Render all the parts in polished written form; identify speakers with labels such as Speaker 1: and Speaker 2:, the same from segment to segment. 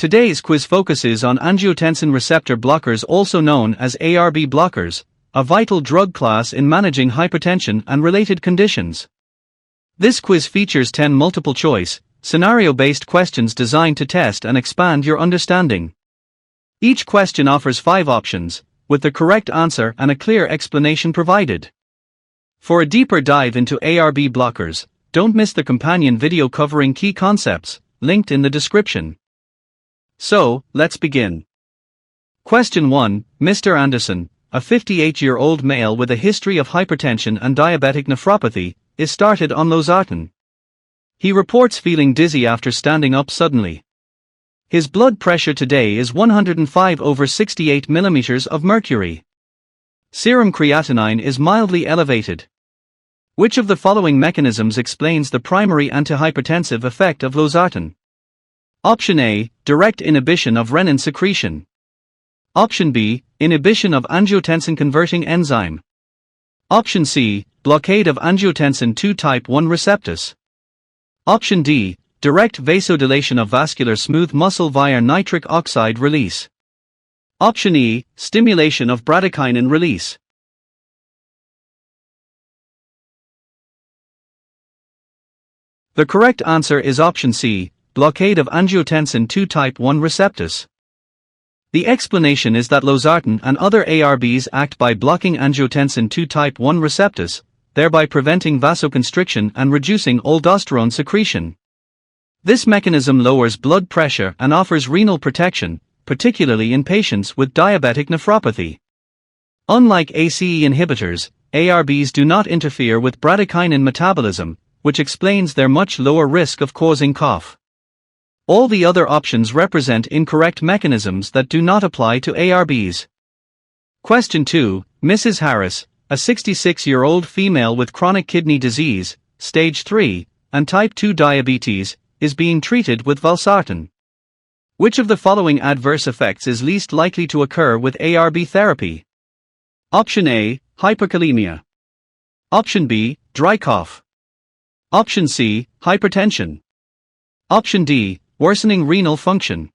Speaker 1: Today's quiz focuses on angiotensin receptor blockers, also known as ARB blockers, a vital drug class in managing hypertension and related conditions. This quiz features 10 multiple-choice, scenario-based questions designed to test and expand your understanding. Each question offers 5 options, with the correct answer and a clear explanation provided. For a deeper dive into ARB blockers, don't miss the companion video covering key concepts, linked in the description. So, let's begin. Question 1. Mr. Anderson, a 58-year-old male with a history of hypertension and diabetic nephropathy, is started on losartan. He reports feeling dizzy after standing up suddenly. His blood pressure today is 105/68 mm of mercury. Serum creatinine is mildly elevated. Which of the following mechanisms explains the primary antihypertensive effect of losartan? Option A, direct inhibition of renin secretion. Option B, inhibition of angiotensin-converting enzyme. Option C, blockade of angiotensin II type 1 receptors. Option D, direct vasodilation of vascular smooth muscle via nitric oxide release. Option E, stimulation of bradykinin release. The correct answer is option C, blockade of angiotensin II type 1 receptors. The explanation is that losartan and other ARBs act by blocking angiotensin II type 1 receptors, thereby preventing vasoconstriction and reducing aldosterone secretion. This mechanism lowers blood pressure and offers renal protection, particularly in patients with diabetic nephropathy. Unlike ACE inhibitors, ARBs do not interfere with bradykinin metabolism, which explains their much lower risk of causing cough. All the other options represent incorrect mechanisms that do not apply to ARBs. Question 2. Mrs. Harris, a 66-year-old female with chronic kidney disease, stage 3, and type 2 diabetes, is being treated with valsartan. Which of the following adverse effects is least likely to occur with ARB therapy? Option A, hyperkalemia. Option B, dry cough. Option C, hypertension. Option D, worsening renal function.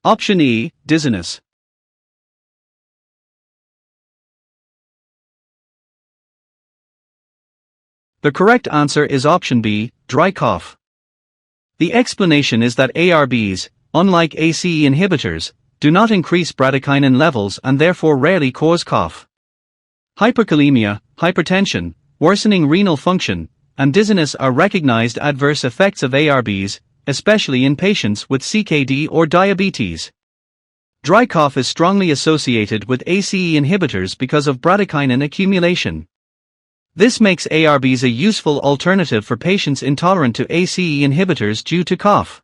Speaker 1: Option E, dizziness. The correct answer is option B, dry cough. The explanation is that ARBs, unlike ACE inhibitors, do not increase bradykinin levels and therefore rarely cause cough. Hyperkalemia, hypertension, worsening renal function, and dizziness are recognized adverse effects of ARBs, especially in patients with CKD or diabetes. Dry cough is strongly associated with ACE inhibitors because of bradykinin accumulation. This makes ARBs a useful alternative for patients intolerant to ACE inhibitors due to cough.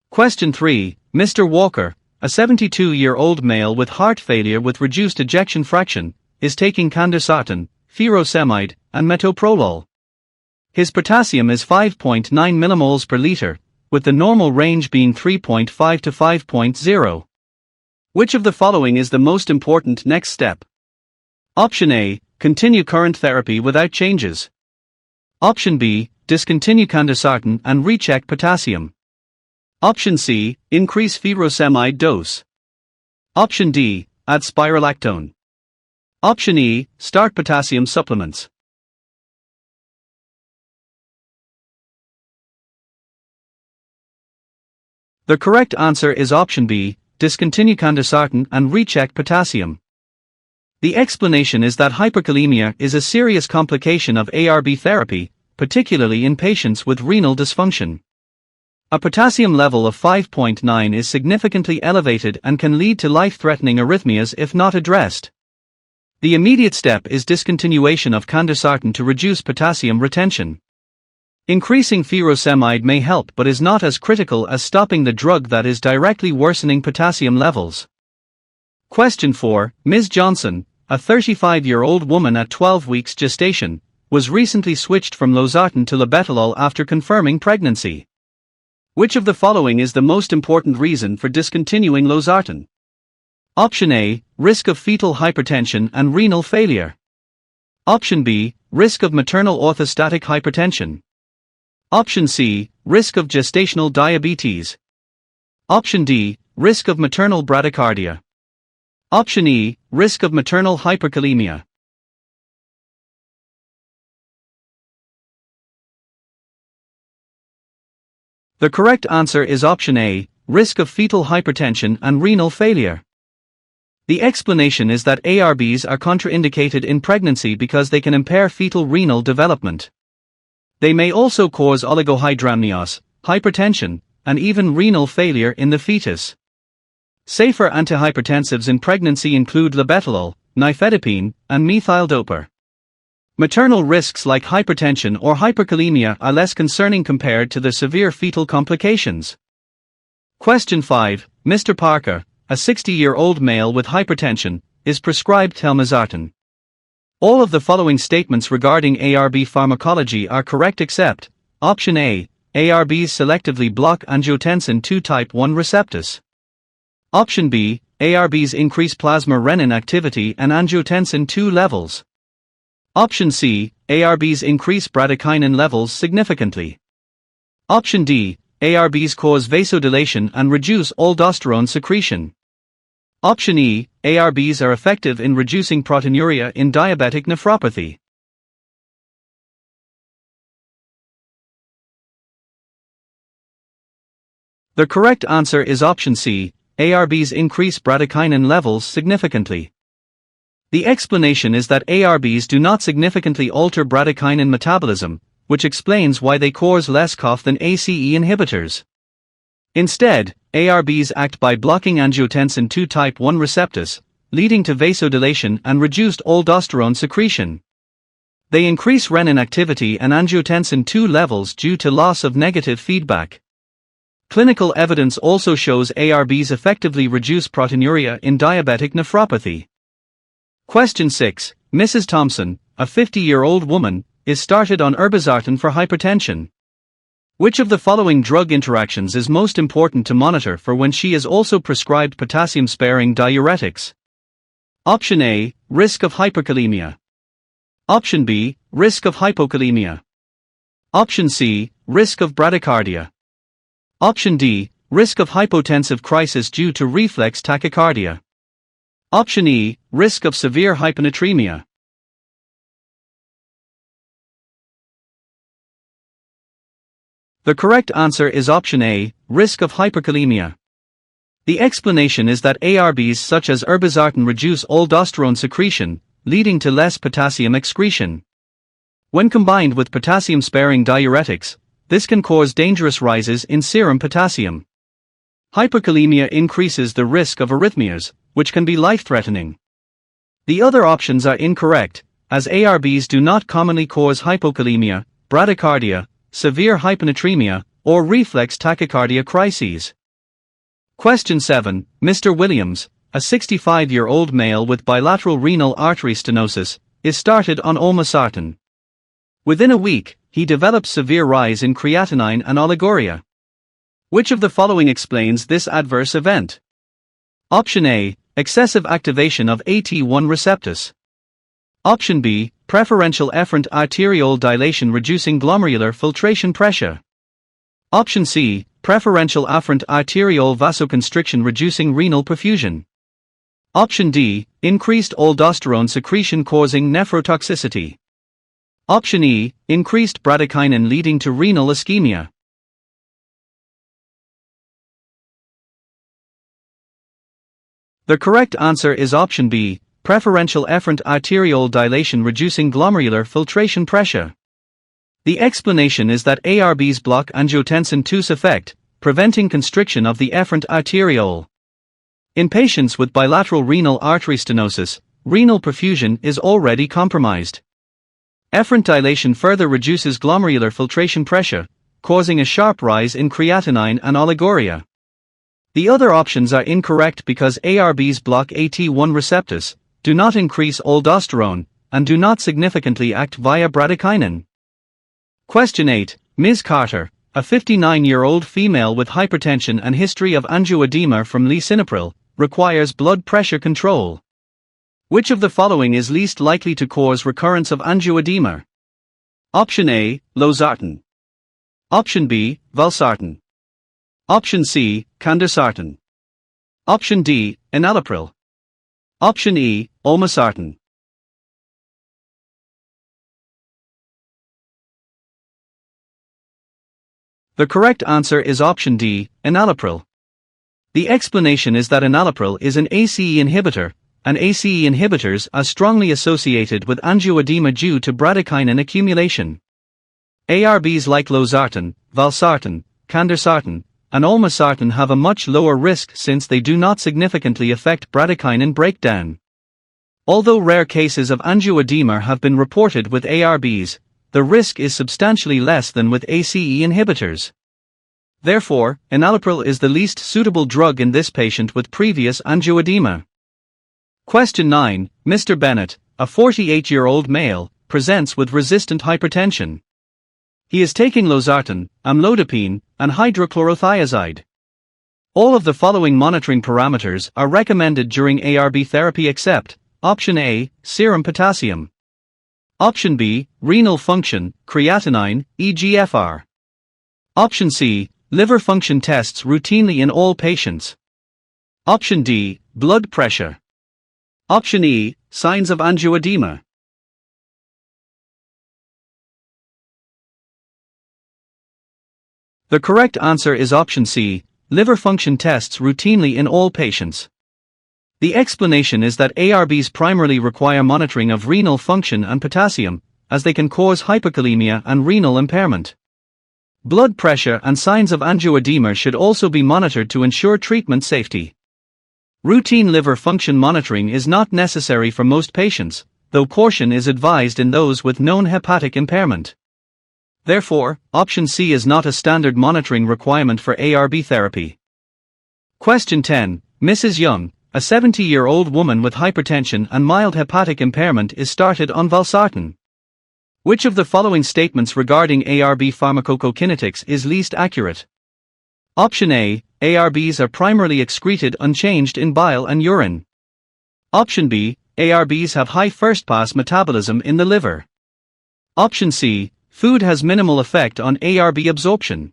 Speaker 1: Question 3. Mr. Walker, a 72-year-old male with heart failure with reduced ejection fraction, is taking candesartan, furosemide, and metoprolol. His potassium is 5.9 millimoles per liter, with the normal range being 3.5 to 5.0. Which of the following is the most important next step? Option A, continue current therapy without changes. Option B, discontinue candesartan and recheck potassium. Option C, increase furosemide dose. Option D, add spirolactone. Option E, start potassium supplements. The correct answer is option B, discontinue candesartan and recheck potassium. The explanation is that hyperkalemia is a serious complication of ARB therapy, particularly in patients with renal dysfunction. A potassium level of 5.9 is significantly elevated and can lead to life-threatening arrhythmias if not addressed. The immediate step is discontinuation of candesartan to reduce potassium retention. Increasing furosemide may help but is not as critical as stopping the drug that is directly worsening potassium levels. Question 4. Ms. Johnson, a 35-year-old woman at 12 weeks gestation, was recently switched from losartan to labetalol after confirming pregnancy. Which of the following is the most important reason for discontinuing losartan? Option A, risk of fetal hypertension and renal failure. Option B, risk of maternal orthostatic hypertension. Option C, risk of gestational diabetes. Option D, risk of maternal bradycardia. Option E, risk of maternal hyperkalemia. The correct answer is option A, risk of fetal hypertension and renal failure. The explanation is that ARBs are contraindicated in pregnancy because they can impair fetal renal development. They may also cause oligohydramnios, hypertension, and even renal failure in the fetus. Safer antihypertensives in pregnancy include labetalol, nifedipine, and methyldopar. Maternal risks like hypertension or hyperkalemia are less concerning compared to the severe fetal complications. Question 5. Mr. Parker, a 60-year-old male with hypertension, is prescribed telmisartan. All of the following statements regarding ARB pharmacology are correct except option A, ARBs selectively block angiotensin II type 1 receptors. Option B, ARBs increase plasma renin activity and angiotensin II levels. Option C, ARBs increase bradykinin levels significantly. Option D, ARBs cause vasodilation and reduce aldosterone secretion. Option E, ARBs are effective in reducing proteinuria in diabetic nephropathy. The correct answer is option C, ARBs increase bradykinin levels significantly. The explanation is that ARBs do not significantly alter bradykinin metabolism, which explains why they cause less cough than ACE inhibitors. Instead, ARBs act by blocking angiotensin II type 1 receptors, leading to vasodilation and reduced aldosterone secretion. They increase renin activity and angiotensin II levels due to loss of negative feedback. Clinical evidence also shows ARBs effectively reduce proteinuria in diabetic nephropathy. Question 6. Mrs. Thompson, a 50-year-old woman, is started on irbesartan for hypertension. Which of the following drug interactions is most important to monitor for when she is also prescribed potassium-sparing diuretics? Option A, risk of hyperkalemia. Option B, risk of hypokalemia. Option C, risk of bradycardia. Option D, risk of hypotensive crisis due to reflex tachycardia. Option E, risk of severe hyponatremia. The correct answer is option A, risk of hyperkalemia. The explanation is that ARBs such as irbesartan reduce aldosterone secretion, leading to less potassium excretion. When combined with potassium-sparing diuretics, this can cause dangerous rises in serum potassium. Hyperkalemia increases the risk of arrhythmias, which can be life-threatening. The other options are incorrect, as ARBs do not commonly cause hypokalemia, bradycardia, severe hyponatremia, or reflex tachycardia crises. Question 7. Mr. Williams, a 65-year-old male with bilateral renal artery stenosis, is started on olmesartan. Within a week, he develops severe rise in creatinine and oliguria. Which of the following explains this adverse event? Option A, excessive activation of AT1 receptors. Option B, preferential efferent arteriole dilation reducing glomerular filtration pressure. Option C, preferential afferent arteriole vasoconstriction reducing renal perfusion. Option D, increased aldosterone secretion causing nephrotoxicity. Option E, increased bradykinin leading to renal ischemia. The correct answer is option B, preferential efferent arteriole dilation reducing glomerular filtration pressure. The explanation is that ARBs block angiotensin II's effect, preventing constriction of the efferent arteriole. In patients with bilateral renal artery stenosis, renal perfusion is already compromised. Efferent dilation further reduces glomerular filtration pressure, causing a sharp rise in creatinine and oliguria. The other options are incorrect because ARBs block AT1 receptors, do not increase aldosterone, and do not significantly act via bradykinin. Question 8. Ms. Carter, a 59-year-old female with hypertension and history of angioedema from lisinopril, requires blood pressure control. Which of the following is least likely to cause recurrence of angioedema? Option A, losartan. Option B, valsartan. Option C, candesartan. Option D, enalapril. Option E, olmesartan. The correct answer is option D, enalapril. The explanation is that enalapril is an ACE inhibitor, and ACE inhibitors are strongly associated with angioedema due to bradykinin accumulation. ARBs like losartan, valsartan, candesartan, and olmesartan have a much lower risk since they do not significantly affect bradykinin breakdown. Although rare cases of angioedema have been reported with ARBs, the risk is substantially less than with ACE inhibitors. Therefore, enalapril is the least suitable drug in this patient with previous angioedema. Question 9. Mr. Bennett, a 48-year-old male, presents with resistant hypertension. He is taking losartan, amlodipine, and hydrochlorothiazide. All of the following monitoring parameters are recommended during ARB therapy except Option A, serum potassium. Option B, renal function, creatinine, eGFR. Option C, liver function tests routinely in all patients. Option D, blood pressure. Option E, signs of angioedema. The correct answer is option C, liver function tests routinely in all patients. The explanation is that ARBs primarily require monitoring of renal function and potassium, as they can cause hypokalemia and renal impairment. Blood pressure and signs of angioedema should also be monitored to ensure treatment safety. Routine liver function monitoring is not necessary for most patients, though caution is advised in those with known hepatic impairment. Therefore, option C is not a standard monitoring requirement for ARB therapy. Question 10. Mrs. Young, a 70-year-old woman with hypertension and mild hepatic impairment is started on valsartan. Which of the following statements regarding ARB pharmacokinetics is least accurate? Option A, ARBs are primarily excreted unchanged in bile and urine. Option B, ARBs have high first-pass metabolism in the liver. Option C, food has minimal effect on ARB absorption.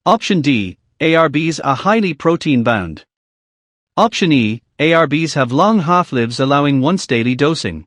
Speaker 1: Option D, ARBs are highly protein-bound. Option E, ARBs have long half-lives allowing once-daily dosing.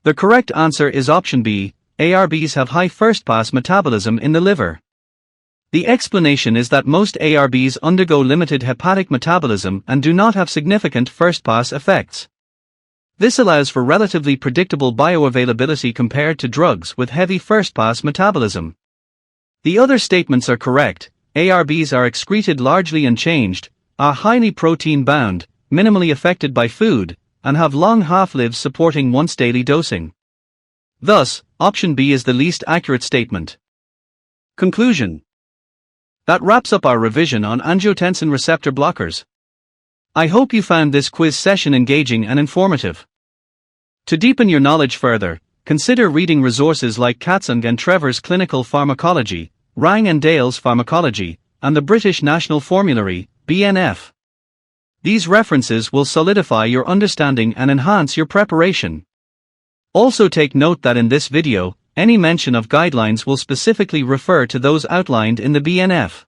Speaker 1: The correct answer is option B, ARBs have high first-pass metabolism in the liver. The explanation is that most ARBs undergo limited hepatic metabolism and do not have significant first-pass effects. This allows for relatively predictable bioavailability compared to drugs with heavy first-pass metabolism. The other statements are correct. ARBs are excreted largely unchanged, are highly protein-bound, minimally affected by food, and have long half-lives supporting once-daily dosing. Thus, option B is the least accurate statement. Conclusion. That wraps up our revision on angiotensin receptor blockers. I hope you found this quiz session engaging and informative. To deepen your knowledge further, consider reading resources like Katzung and Trevor's Clinical Pharmacology, Rang and Dale's Pharmacology, and the British National Formulary, BNF. These references will solidify your understanding and enhance your preparation. Also take note that in this video, any mention of guidelines will specifically refer to those outlined in the BNF.